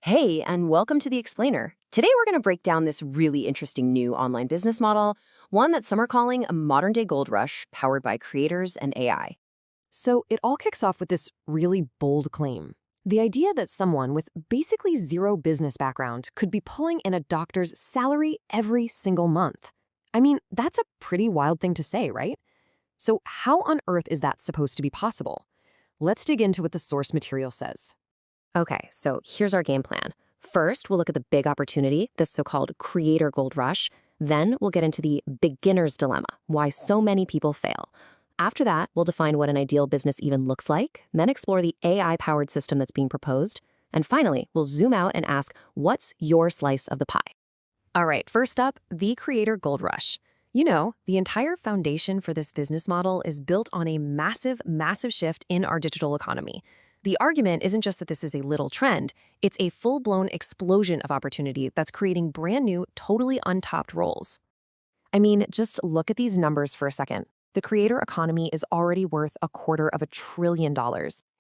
Hey, and welcome to The Explainer. Today we're going to break down this really interesting new online business model, one that some are calling a modern-day gold rush powered by creators and AI. So it all kicks off with this really bold claim. The idea that someone with basically zero business background could be pulling in a doctor's salary every single month. I mean, that's a pretty wild thing to say, right? So how on earth is that supposed to be possible? Let's dig into what the source material says. Okay, so here's our game plan. First, we'll look at the big opportunity, this so-called creator gold rush. Then we'll get into the beginner's dilemma, why so many people fail. After that, we'll define what an ideal business even looks like, then explore the AI-powered system that's being proposed. And finally, we'll zoom out and ask, what's your slice of the pie? All right, first up, the creator gold rush. You know, the entire foundation for this business model is built on a massive, massive shift in our digital economy. The argument isn't just that this is a little trend, it's a full-blown explosion of opportunity that's creating brand new, totally untapped roles. I mean, just look at these numbers for a second. The creator economy is already worth $250 billion,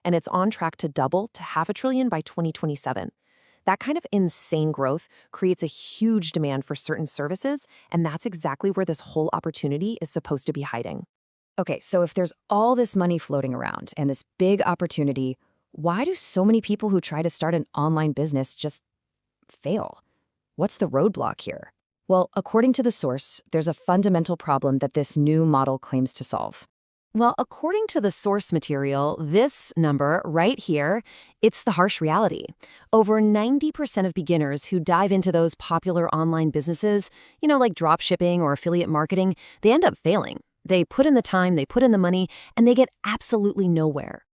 and it's on track to double to $500 billion by 2027. That kind of insane growth creates a huge demand for certain services, and that's exactly where this whole opportunity is supposed to be hiding. Okay, so if there's all this money floating around and this big opportunity, why do so many people who try to start an online business just fail? What's the roadblock here? Well, according to the source, there's a fundamental problem that this new model claims to solve. Well, according to the source material, this number right here, it's the harsh reality. Over 90% of beginners who dive into those popular online businesses, like dropshipping or affiliate marketing, they end up failing. They put in the time, they put in the money, and they get absolutely nowhere.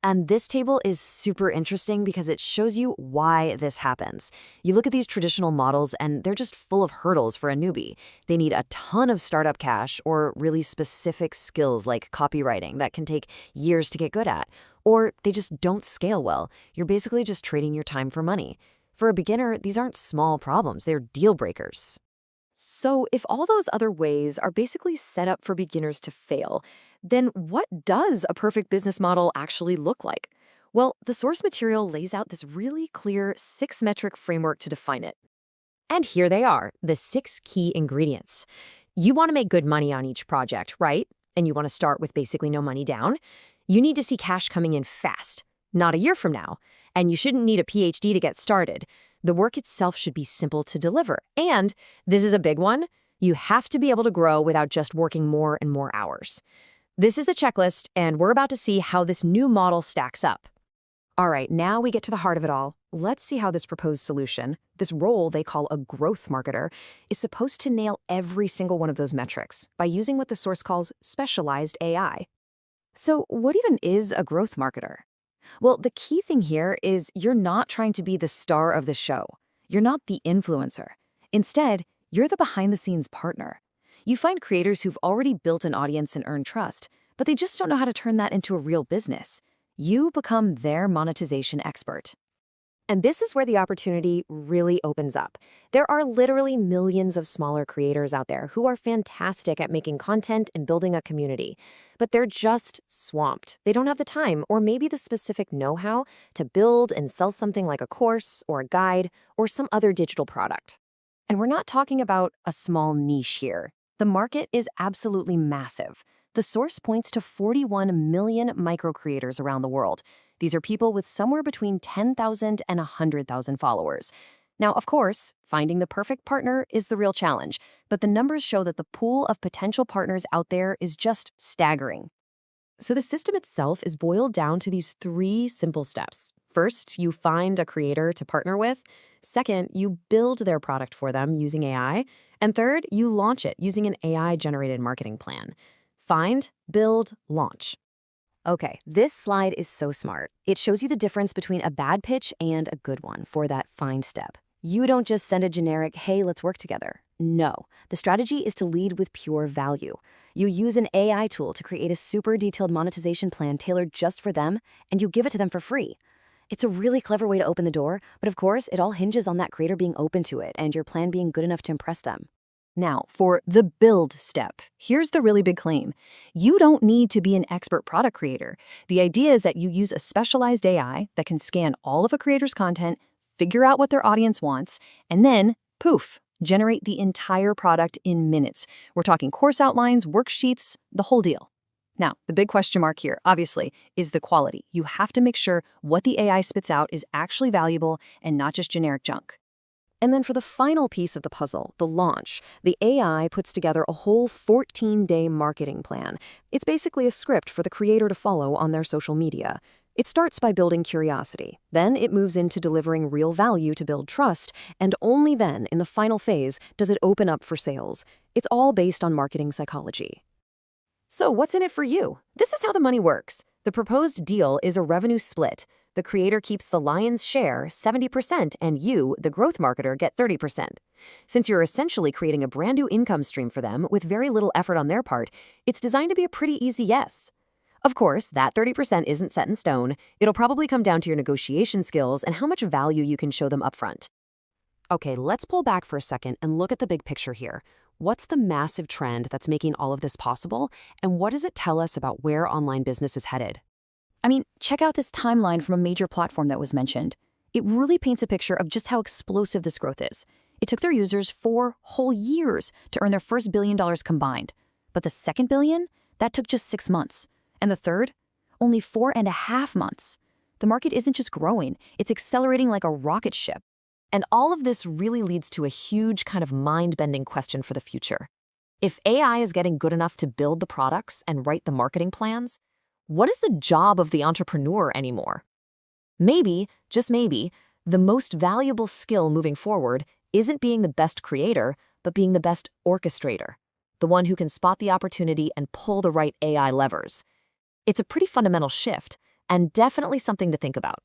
And this table is super interesting because it shows you why this happens. You look at these traditional models and they're just full of hurdles for a newbie. They need a ton of startup cash or really specific skills like copywriting that can take years to get good at. Or they just don't scale well. You're basically just trading your time for money. For a beginner, these aren't small problems, they're deal breakers. So if all those other ways are basically set up for beginners to fail, then what does a perfect business model actually look like? Well, the source material lays out this really clear 6-metric framework to define it. And here they are, the 6 key ingredients. You want to make good money on each project, right? And you want to start with basically no money down. You need to see cash coming in fast, not a year from now. And you shouldn't need a PhD to get started. The work itself should be simple to deliver. And this is a big one, you have to be able to grow without just working more and more hours. This is the checklist, and we're about to see how this new model stacks up. All right, now we get to the heart of it all. Let's see how this proposed solution, this role they call a growth marketer, is supposed to nail every single one of those metrics by using what the source calls specialized AI. So what even is a growth marketer? Well, the key thing here is you're not trying to be the star of the show. You're not the influencer. Instead, you're the behind-the-scenes partner. You find creators who've already built an audience and earned trust, but they just don't know how to turn that into a real business. You become their monetization expert. And this is where the opportunity really opens up. There are literally millions of smaller creators out there who are fantastic at making content and building a community, but they're just swamped. They don't have the time or maybe the specific know-how to build and sell something like a course or a guide or some other digital product. And we're not talking about a small niche here. The market is absolutely massive. The source points to 41 million micro-creators around the world. These are people with somewhere between 10,000 and 100,000 followers. Now, of course, finding the perfect partner is the real challenge, but the numbers show that the pool of potential partners out there is just staggering. So the system itself is boiled down to these 3 simple steps. First, you find a creator to partner with. Second, you build their product for them using AI. And third, you launch it using an AI-generated marketing plan. Find, build, launch. Okay, this slide is so smart. It shows you the difference between a bad pitch and a good one for that find step. You don't just send a generic, hey, let's work together. No, the strategy is to lead with pure value. You use an AI tool to create a super detailed monetization plan tailored just for them, and you give it to them for free. It's a really clever way to open the door, but of course, it all hinges on that creator being open to it and your plan being good enough to impress them. Now, for the build step, here's the really big claim. You don't need to be an expert product creator. The idea is that you use a specialized AI that can scan all of a creator's content, figure out what their audience wants, and then, poof, generate the entire product in minutes. We're talking course outlines, worksheets, the whole deal. Now, the big question mark here, obviously, is the quality. You have to make sure what the AI spits out is actually valuable and not just generic junk. And then for the final piece of the puzzle, the launch, the AI puts together a whole 14-day marketing plan. It's basically a script for the creator to follow on their social media. It starts by building curiosity. Then it moves into delivering real value to build trust, and only then, in the final phase, does it open up for sales. It's all based on marketing psychology. So what's in it for you? This is how the money works. The proposed deal is a revenue split. The creator keeps the lion's share, 70%, and you, the growth marketer, get 30%. Since you're essentially creating a brand new income stream for them with very little effort on their part, it's designed to be a pretty easy yes. Of course, that 30% isn't set in stone. It'll probably come down to your negotiation skills and how much value you can show them upfront. Okay, let's pull back for a second and look at the big picture here. What's the massive trend that's making all of this possible, and what does it tell us about where online business is headed? I mean, check out this timeline from a major platform that was mentioned. It really paints a picture of just how explosive this growth is. It took their users 4 whole years to earn their first $1 billion combined. But the second billion, that took just 6 months. And the third, only 4.5 months. The market isn't just growing, it's accelerating like a rocket ship. And all of this really leads to a huge kind of mind-bending question for the future. If AI is getting good enough to build the products and write the marketing plans, what is the job of the entrepreneur anymore? Maybe, just maybe, the most valuable skill moving forward isn't being the best creator, but being the best orchestrator, the one who can spot the opportunity and pull the right AI levers. It's a pretty fundamental shift, and definitely something to think about.